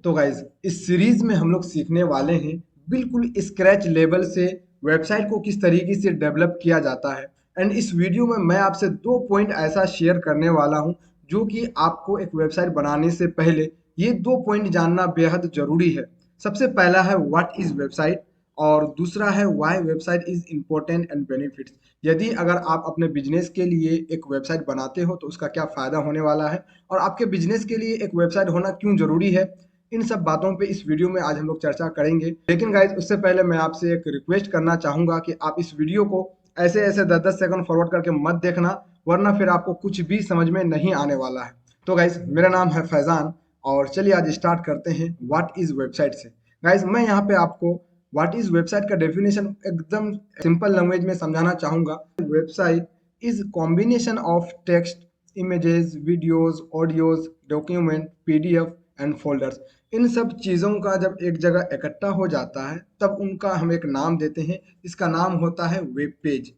तो गाइज इस सीरीज में हम लोग सीखने वाले हैं बिल्कुल स्क्रैच लेवल से वेबसाइट को किस तरीके से डेवलप किया जाता है। एंड इस वीडियो में मैं आपसे 2 पॉइंट ऐसा शेयर करने वाला हूं जो कि आपको एक वेबसाइट बनाने से पहले ये 2 पॉइंट जानना बेहद जरूरी है। सबसे पहला है व्हाट इज वेबसाइट और दूसरा है why website is important and benefits. यदि अगर आप अपने बिजनेस के लिए एक वेबसाइट बनाते हो तो उसका क्या फायदा होने वाला है और आपके बिजनेस के लिए एक वेबसाइट होना क्यों जरूरी है, इन सब बातों पे इस वीडियो में आज हम लोग चर्चा करेंगे। लेकिन गाइज उससे पहले मैं आपसे एक रिक्वेस्ट करना चाहूंगा कि आप इस वीडियो को ऐसे ऐसे 10-10 सेकंड फॉरवर्ड करके मत देखना, वरना फिर आपको कुछ भी समझ में नहीं आने वाला है। तो गाइज मेरा नाम है फैजान और चलिए आज स्टार्ट करते हैं व्हाट इज वेबसाइट से। गाइज मैं यहाँ पे आपको व्हाट इज वेबसाइट का डेफिनेशन एकदम सिंपल लैंग्वेज में समझाना चाहूंगा। Website is combination of text, images, videos, audios, document, PDF and folders. इन सब चीज़ों का जब एक जगह इकट्ठा हो जाता है तब उनका हम एक नाम देते हैं। इसका नाम होता है वेब पेज।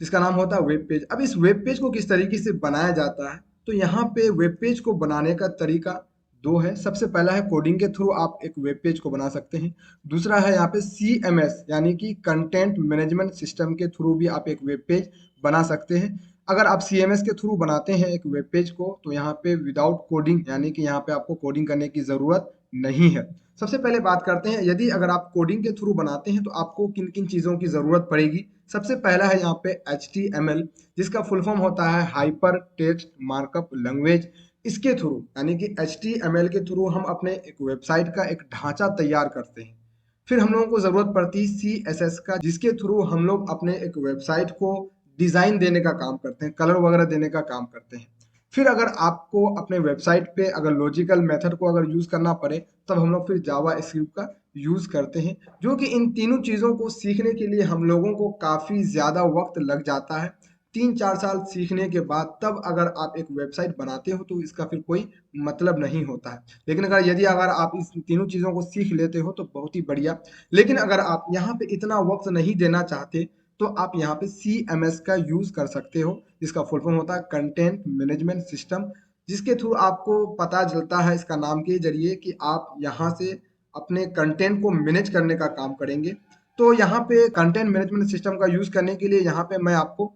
जिसका नाम होता है वेब पेज। अब इस वेब पेज को किस तरीके से बनाया जाता है, तो यहाँ पे वेब पेज को बनाने का तरीका दो है। सबसे पहला है कोडिंग के थ्रू आप एक वेब पेज को बना सकते हैं। दूसरा है यहाँ पे CMS यानी कि कंटेंट मैनेजमेंट सिस्टम के थ्रू भी आप एक वेब पेज बना सकते हैं। अगर आप CMS के थ्रू बनाते हैं एक वेब पेज को तो यहाँ पे विदाउट कोडिंग यानी कि यहाँ पे आपको कोडिंग करने की ज़रूरत नहीं है। सबसे पहले बात करते हैं यदि अगर आप कोडिंग के थ्रू बनाते हैं तो आपको किन किन चीज़ों की ज़रूरत पड़ेगी। सबसे पहला है यहाँ पे HTML, जिसका फुल फॉर्म होता है हाइपर टेक्स्ट मार्कअप लैंग्वेज। इसके थ्रू यानी कि HTML के थ्रू हम अपने एक वेबसाइट का एक ढांचा तैयार करते हैं। फिर हम लोगों को जरूरत पड़ती है CSS का, जिसके थ्रू हम लोग अपने एक वेबसाइट को डिजाइन देने का काम करते हैं, कलर वगैरह देने का काम करते हैं। फिर अगर आपको अपने वेबसाइट पे अगर लॉजिकल मेथड को अगर यूज करना पड़े तब हम लोग फिर जावा स्क्रिप्ट का यूज करते हैं, जो कि इन तीनों चीजों को सीखने के लिए हम लोगों को काफी ज्यादा वक्त लग जाता है। 3-4 साल सीखने के बाद तब अगर आप एक वेबसाइट बनाते हो तो इसका फिर कोई मतलब नहीं होता है। लेकिन अगर आप इस तीनों चीजों को सीख लेते हो तो बहुत ही बढ़िया। लेकिन अगर आप यहाँ पे इतना वक्त नहीं देना चाहते तो आप यहाँ पे CMS का यूज कर सकते हो, जिसका फुल फॉर्म होता है कंटेंट मैनेजमेंट सिस्टम, जिसके थ्रू आपको पता चलता है इसका नाम के जरिए कि आप यहाँ से अपने कंटेंट को मैनेज करने का काम करेंगे। तो यहाँ पे कंटेंट मैनेजमेंट सिस्टम का यूज करने के लिए यहाँ पे मैं आपको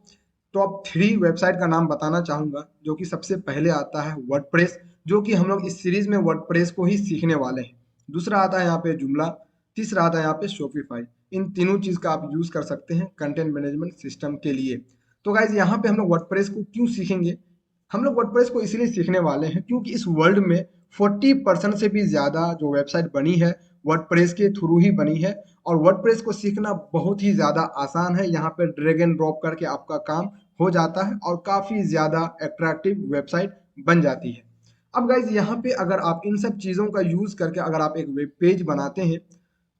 टॉप 3 वेबसाइट का नाम बताना चाहूंगा, जो कि सबसे पहले आता है वर्डप्रेस, जो कि हम लोग इस सीरीज में वर्डप्रेस को ही सीखने वाले हैं। दूसरा आता है यहाँ पे जुमला, तीसरा आता है यहाँ पे शॉपिफाई। इन तीनों चीज का आप यूज कर सकते हैं कंटेंट मैनेजमेंट सिस्टम के लिए। तो गाइज यहाँ पे हम लोग वर्डप्रेस को क्यों सीखेंगे, हम लोग वर्डप्रेस को इसलिए सीखने वाले हैं क्योंकि इस वर्ल्ड में 40% से भी ज्यादा जो वेबसाइट बनी है वर्डप्रेस के थ्रू ही बनी है। और वर्डप्रेस को सीखना बहुत ही ज्यादा आसान है। यहाँ पे ड्रैग एंड ड्रॉप करके आपका काम हो जाता है और काफी ज्यादा अट्रैक्टिव वेबसाइट बन जाती है। अब गाइज यहाँ पे अगर आप इन सब चीजों का यूज करके अगर आप एक वेब पेज बनाते हैं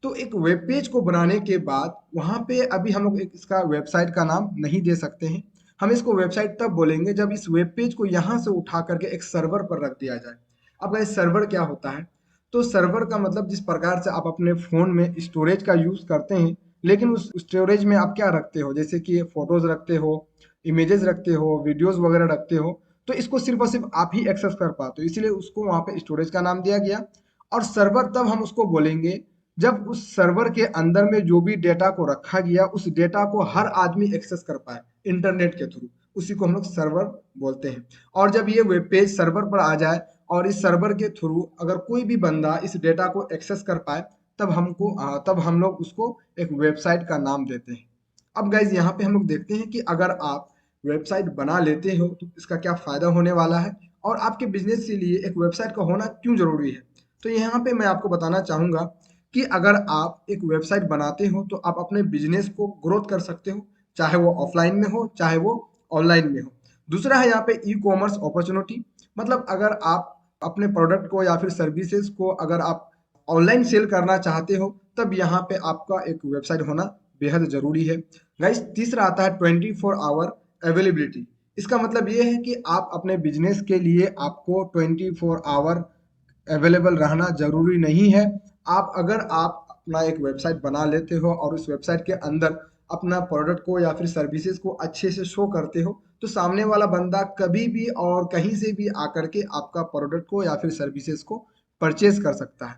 तो एक वेब पेज को बनाने के बाद वहां पे अभी हम लोग इसका वेबसाइट का नाम नहीं दे सकते हैं। हम इसको वेबसाइट तब बोलेंगे जब इस वेब पेज को यहाँ से उठा करके एक सर्वर पर रख दिया जाए। अब गाइस सर्वर क्या होता है, तो सर्वर का मतलब जिस प्रकार से आप अपने फोन में स्टोरेज का यूज करते हैं, लेकिन उस स्टोरेज में आप क्या रखते हो, जैसे कि फोटोज रखते हो, इमेजेस रखते हो, वीडियोस वगैरह रखते हो, तो इसको सिर्फ और सिर्फ आप ही एक्सेस कर पाते हो, इसीलिए उसको वहां पे स्टोरेज का नाम दिया गया। और सर्वर तब हम उसको बोलेंगे जब उस सर्वर के अंदर में जो भी डेटा को रखा गया उस डेटा को हर आदमी एक्सेस कर पाए इंटरनेट के थ्रू, उसी को हम लोग सर्वर बोलते हैं। और जब ये वेब पेज सर्वर पर आ जाए और इस सर्वर के थ्रू अगर कोई भी बंदा इस डेटा को एक्सेस कर पाए तब हम लोग उसको एक वेबसाइट का नाम देते हैं। अब गाइज यहाँ पे हम लोग देखते हैं कि अगर आप वेबसाइट बना लेते हो तो इसका क्या फायदा होने वाला है और आपके बिजनेस के लिए एक वेबसाइट का होना क्यों जरूरी है। तो यहाँ पे मैं आपको बताना चाहूंगा कि अगर आप एक वेबसाइट बनाते हो तो आप अपने बिजनेस को ग्रोथ कर सकते हो, चाहे वो ऑफलाइन में हो चाहे वो ऑनलाइन में हो। दूसरा है यहाँ पे ई कॉमर्स अपॉर्चुनिटी, मतलब अगर आप अपने प्रोडक्ट को या फिर सर्विसेज को अगर आप ऑनलाइन सेल करना चाहते हो तब यहाँ पे आपका एक वेबसाइट होना बेहद जरूरी है। गाइस तीसरा आता है 24 आवर अवेलेबिलिटी। इसका मतलब ये है कि आप अपने बिजनेस के लिए आपको 24 आवर अवेलेबल रहना जरूरी नहीं है। आप अपना एक वेबसाइट बना लेते हो और उस वेबसाइट के अंदर अपना प्रोडक्ट को या फिर सर्विसेज को अच्छे से शो करते हो तो सामने वाला बंदा कभी भी और कहीं से भी आकर के आपका प्रोडक्ट को या फिर सर्विसेज को परचेज कर सकता है।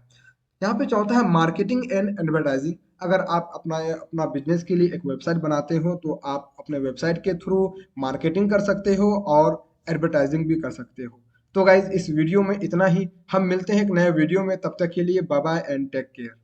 यहाँ पे चौथा है मार्केटिंग एंड एडवर्टाइजिंग। अगर आप अपना अपना बिजनेस के लिए एक वेबसाइट बनाते हो तो आप अपने वेबसाइट के थ्रू मार्केटिंग कर सकते हो और एडवर्टाइजिंग भी कर सकते हो। तो गाइज इस वीडियो में इतना ही। हम मिलते हैं एक नए वीडियो में, तब तक के लिए bye bye and take care.